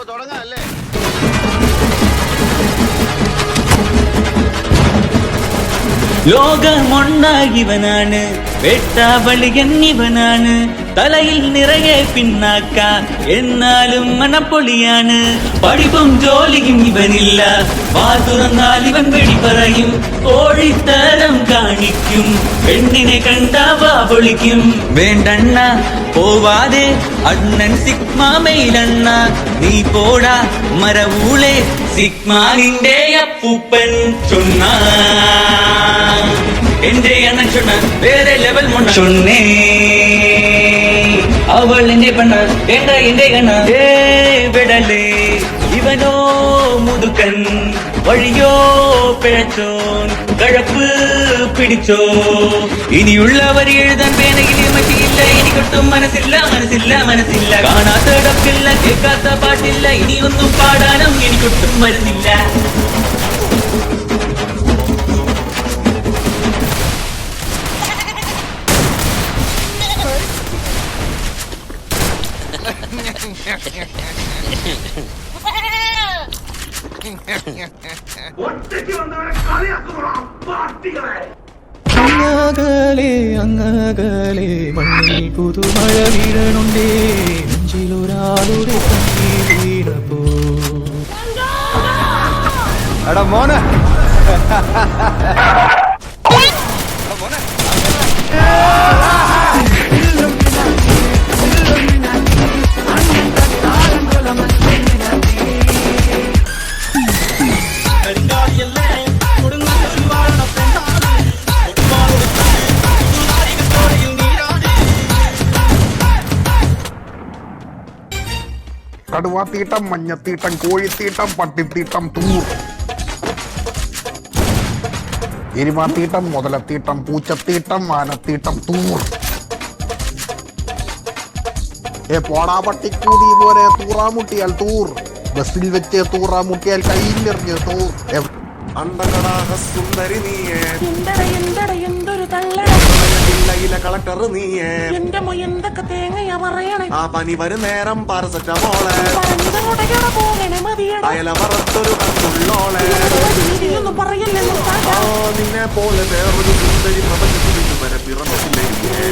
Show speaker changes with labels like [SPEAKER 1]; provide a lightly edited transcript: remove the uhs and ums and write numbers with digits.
[SPEAKER 1] അപ്പൊ തുടങ്ങാല്ലേ?
[SPEAKER 2] ലോകമൊന്നാകിവനാണ്, വെട്ടാവളിയൻ ഇവനാണ്, തലയിൽ നിറയെ പിന്നാക്ക എന്നാലും മനപ്പൊളിയാണ്. പഠിപ്പും ജോലിയും ഇവനില്ല, വാ തുറന്നാൽ ഇവൻ വെടി പറയും, കോഴിത്തരം കാണിക്കും, പെണ്ണിനെ കണ്ടാ വാ പൊളിക്കും. വേണ്ടണ്ണ പോവാതെ അണ്ണൻ സിഗ്മ മെയിലണ്ണ, നീ പോടാ മരവൂളെ സിഗ്മാനിന്റെ അപ്പൂപ്പൻ ചൊണ്ണ. എന്റെ അണ്ണൻ ചൊണ്ണ വേറെ ലെവൽ മൊണ്ണ ചൊണ്ണേ, അവൾ എന്റെ പെണ്ണ വേണ്ട എന്റെ കണ്ണ വിടലേ. ഇവനോ മുതുക്കൻ വഴിയോ പിഴച്ചോൻ, കഴപ്പ് പിടിച്ചോ. ഇനിയുള്ളവർ എഴുതാൻ പേനയിൽ മറ്റിയില്ല, എനിക്കൊട്ടും മനസ്സില്ല മനസ്സില്ല മനസ്സില്ല. കാണാത്ത ഡപ്പില്ല, കേൾക്കാത്ത പാട്ടില്ല, ഇനിയൊന്നും പാടാനും എനിക്കൊട്ടും വരുന്നില്ല.
[SPEAKER 3] അങ്ങകലെ അങ്ങകലെ മണ്ണിൽ പുതുമഴ വീഴണുണ്ടേ, നെഞ്ചിലൊരാളുടെ കണ്ണീർ വീണപ്പോ.
[SPEAKER 1] എടാ മോനെ,
[SPEAKER 4] കടുവാത്തീട്ടം, മഞ്ഞത്തീട്ടം, കോഴിത്തീട്ടം, പട്ടിത്തീട്ടം, തൂർ, എരുമാത്തീട്ടം, മുതലത്തീട്ടം, പൂച്ചത്തീട്ടം, ആനത്തീട്ടം, തൂർ. പോടാ പട്ടിക്കൂതി പോലെ തൂറാമുട്ടിയാൽ തൂർ, ബസ്സിൽ വെച്ച് തൂറാമുട്ടിയാൽ കയ്യിലെറിഞ്ഞ് തൂർ.
[SPEAKER 5] സുന്ദരി നീയേ,
[SPEAKER 6] എന്തൊരു
[SPEAKER 5] കളക്ടർ നീയേ,
[SPEAKER 6] എന്തൊക്കെ തേങ്ങയാ പറയണേ.
[SPEAKER 5] ആ പനി വരും നേരം പാരസെറ്റമോളെ,
[SPEAKER 6] മതിയടാ
[SPEAKER 5] അയലമറത്തൊരു കണ്ണുള്ളോളെ,
[SPEAKER 6] പറയല്ലേ.
[SPEAKER 5] നിന്നെ പോലെ വേറൊരു സുന്ദരി പ്രപഞ്ചത്തിൽ പിറന്നില്ലേ.